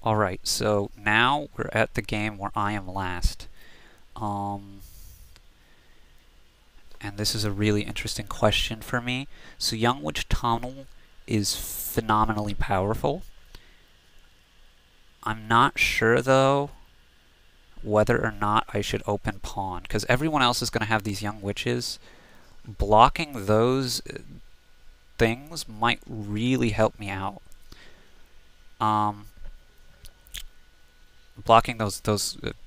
Alright, so now we're at the game where I am last. And this is a really interesting question for me. So Youngwich Tunnel is phenomenally powerful. I'm not sure, though, whether or not I should open pawn, because everyone else is going to have these young witches. Blocking those things might really help me out. Blocking those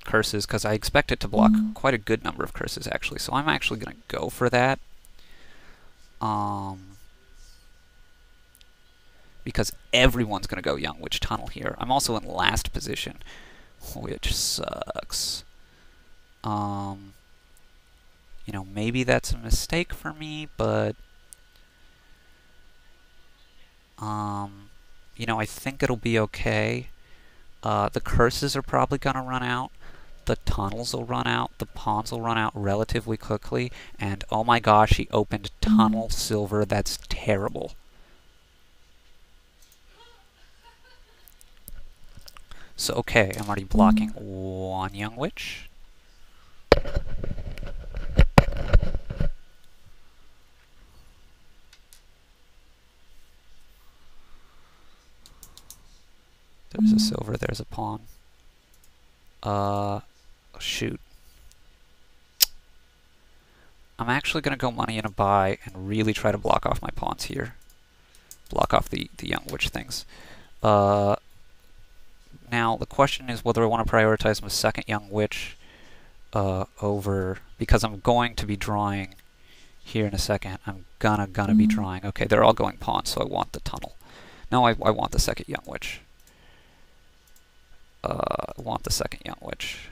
curses, because I expect it to block quite a good number of curses, actually. So I'm actually going to go for that. Because everyone's going to go Young Witch Tunnel here. I'm also in last position, which sucks. You know, maybe that's a mistake for me, but you know, I think it'll be okay. The curses are probably going to run out. The tunnels will run out. The pawns will run out relatively quickly. And oh my gosh, he opened tunnel silver. That's terrible. So, okay, I'm already blocking one young witch. There's a silver, there's a pawn. Shoot. I'm actually going to go money in a buy and really try to block off my pawns here. Block off the young witch things. Now, the question is whether I want to prioritize my second young witch over... Because I'm going to be drawing here in a second. I'm gonna be drawing. Okay, they're all going pawns, so I want the tunnel. No, I want the second young witch. I want the second young witch.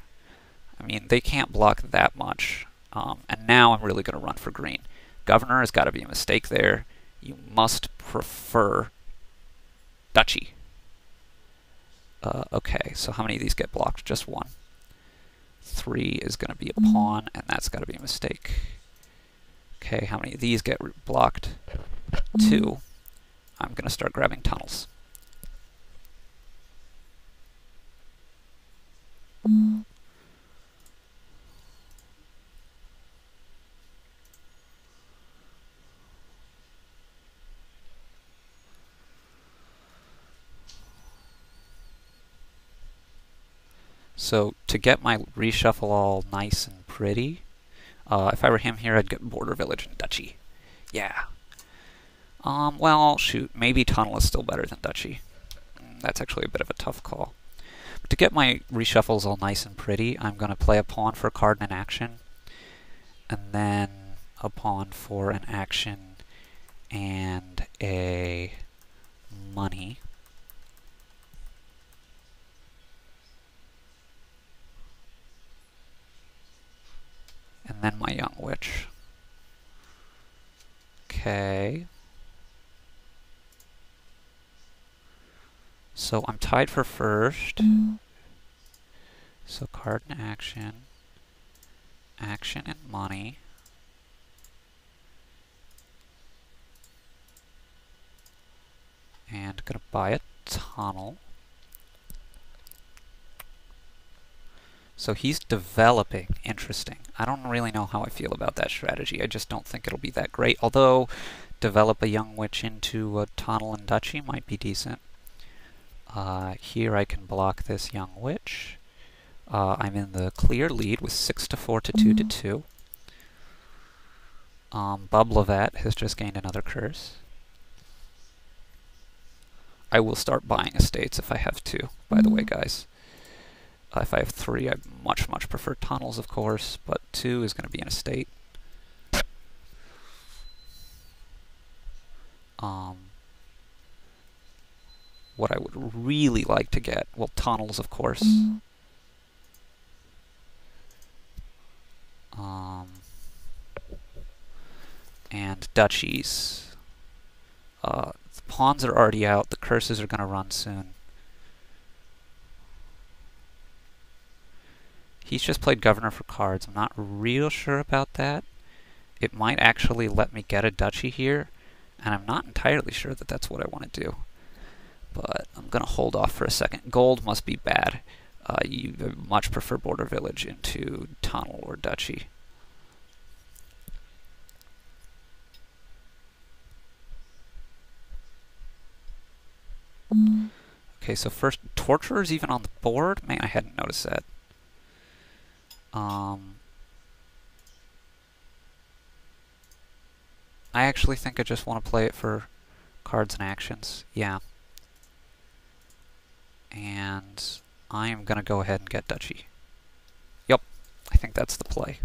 I mean, they can't block that much. And now I'm really going to run for green. Governor has got to be a mistake there. You must prefer duchy. Okay, so how many of these get blocked? Just one. 3 is going to be a pawn, and that's got to be a mistake. Okay, how many of these get blocked? 2. I'm going to start grabbing tunnels. So to get my reshuffle all nice and pretty, if I were him here, I'd get border village and duchy. Yeah. Well, shoot, maybe tunnel is still better than duchy. That's actually a bit of a tough call. But to get my reshuffles all nice and pretty, I'm going to play a pawn for a card and an action, and then a pawn for an action and a money. And then my young witch. Okay. So I'm tied for first. So card and action. Action and money. And gonna buy a tunnel. So he's developing. Interesting. I don't really know how I feel about that strategy. I just don't think it'll be that great. Although, develop a young witch into a tunnel and duchy might be decent. Here I can block this young witch. I'm in the clear lead with 6 to 4 to 2 to 2. Bublovat has just gained another curse. I will start buying estates if I have 2, by the way, guys. If I have 3, I much prefer tunnels, of course, but 2 is going to be an estate. What I would really like to get, well, tunnels, of course. And duchies. The pawns are already out. The curses are going to run soon. He's just played governor for cards. I'm not real sure about that. It might actually let me get a duchy here, and I'm not entirely sure that that's what I want to do. but I'm going to hold off for a second. Gold must be bad. You much prefer Border Village into Tunnel or Duchy. Okay, so first, Torturer's even on the board? Man, I hadn't noticed that. I actually think I just want to play it for cards and actions. Yeah. And I am going to go ahead and get Duchy. Yep, I think that's the play.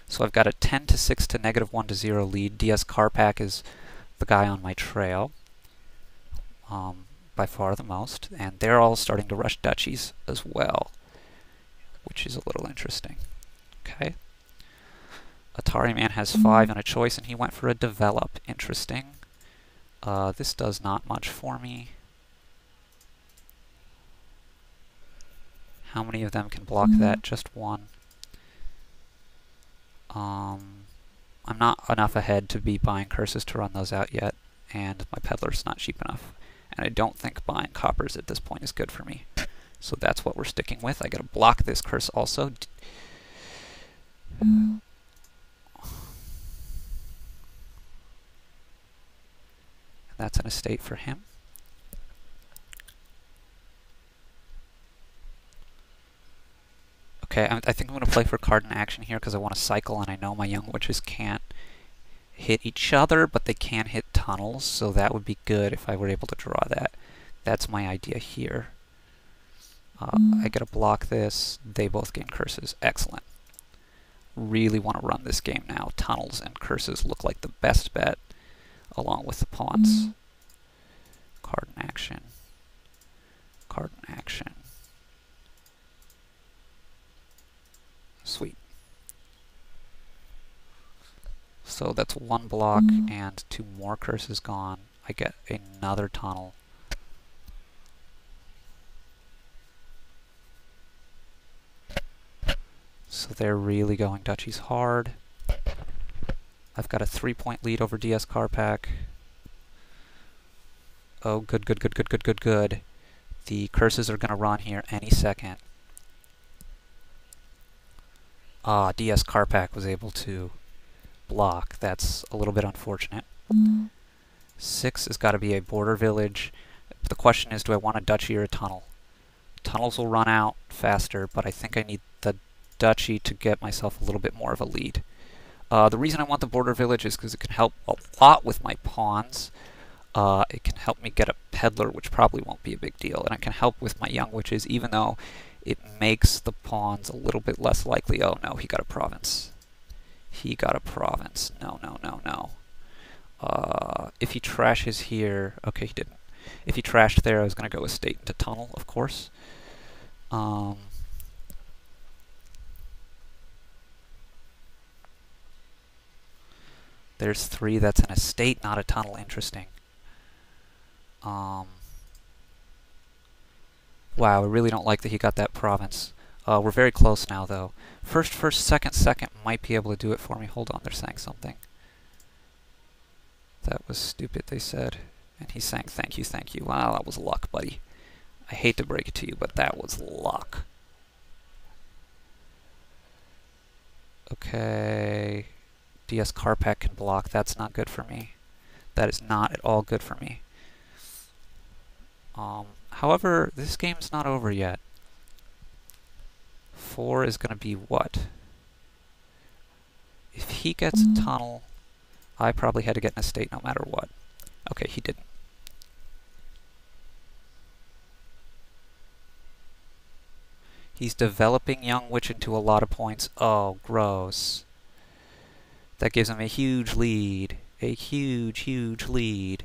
So I've got a 10 to 6 to -1 to 0 lead. DS Carpack is the guy on my trail. By far the most. And they're all starting to rush Duchies as well, which is a little interesting. Okay. Atari Man has 5 and a choice, and he went for a Develop. Interesting. This does not much for me. How many of them can block that? Just one. I'm not enough ahead to be buying curses to run those out yet, and my peddler's not cheap enough. And I don't think buying coppers at this point is good for me. So that's what we're sticking with. I gotta block this curse also. That's an estate for him. Okay, I think I'm going to play for card in action here because I want to cycle, and I know my young witches can't hit each other, but they can hit tunnels, so that would be good if I were able to draw that. That's my idea here. I gotta block this. They both gain curses. Excellent. Really want to run this game now. Tunnels and curses look like the best bet, along with the pawns. Card in action. Card in action. Sweet. So that's one block and 2 more curses gone. I get another tunnel. So they're really going Duchies hard. I've got a 3-point lead over DS Carpack. Oh, good, good, good, good, good, good, good. The curses are going to run here any second. DS Carpack was able to block. That's a little bit unfortunate. 6 has got to be a border village. The question is, do I want a duchy or a tunnel? Tunnels will run out faster, but I think I need the duchy to get myself a little bit more of a lead. The reason I want the border village is because it can help a lot with my pawns. It can help me get a peddler, which probably won't be a big deal, and it can help with my young witches, even though it makes the pawns a little bit less likely. Oh no, he got a province. He got a province. No, no, no, no. If he trashes here... Okay, he didn't. If he trashed there, I was going to go estate into tunnel, of course. There's 3. That's an estate, not a tunnel. Interesting. Wow, I really don't like that he got that province. We're very close now, though. First, second might be able to do it for me. Hold on, they're saying something. That was stupid, they said. And he's saying, thank you, thank you. Wow, that was luck, buddy. I hate to break it to you, but that was luck. Okay. DS Carpack can block. That's not good for me. That is not at all good for me. However, this game's not over yet. 4 is going to be what? If he gets a tunnel, I probably had to get an estate no matter what. Okay, he didn't. He's developing Young Witch into a lot of points. Oh, gross. That gives him a huge lead. A huge, huge lead.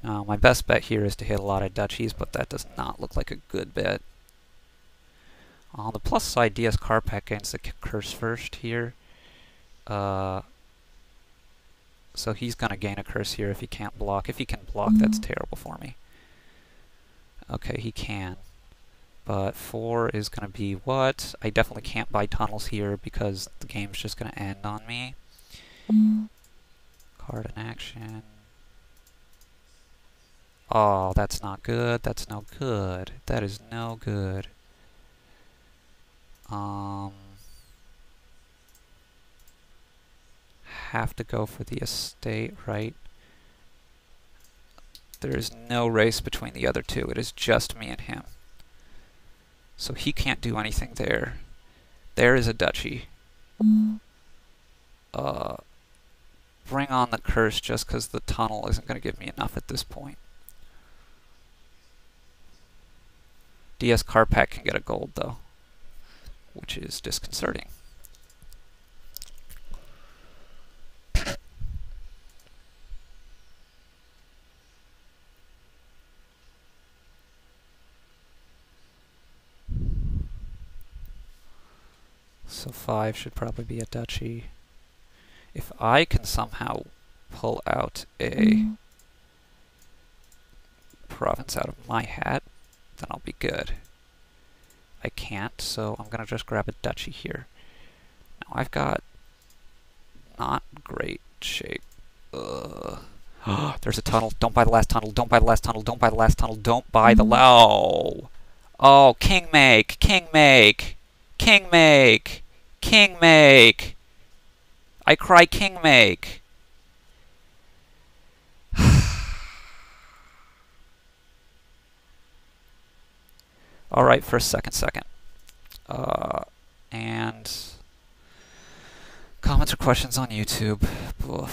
Now, my best bet here is to hit a lot of duchies, but that does not look like a good bet. On the plus side, DS Carpack gains the curse first here. So he's going to gain a curse here if he can't block. If he can block, that's terrible for me. Okay, he can. But 4 is going to be what? I definitely can't buy tunnels here because the game's just going to end on me. Card in action. Oh, that's not good. That's no good. That is no good. Um, have to go for the estate, right? There is no race between the other two. It is just me and him. So he can't do anything there. There is a duchy. Bring on the curse just because the tunnel isn't going to give me enough at this point. DS Carpac can get a gold, though, which is disconcerting. So 5 should probably be a duchy. If I can somehow pull out a province out of my hat, then I'll be good. I can't, so I'm going to just grab a duchy here. Now I've got not great shape. There's a tunnel. Don't buy the last tunnel. Don't buy the last tunnel. Don't buy the last tunnel. Don't buy the low. Oh, king make. King make. King make. King make. I cry king make. Alright, for a second. And comments or questions on YouTube. Ugh.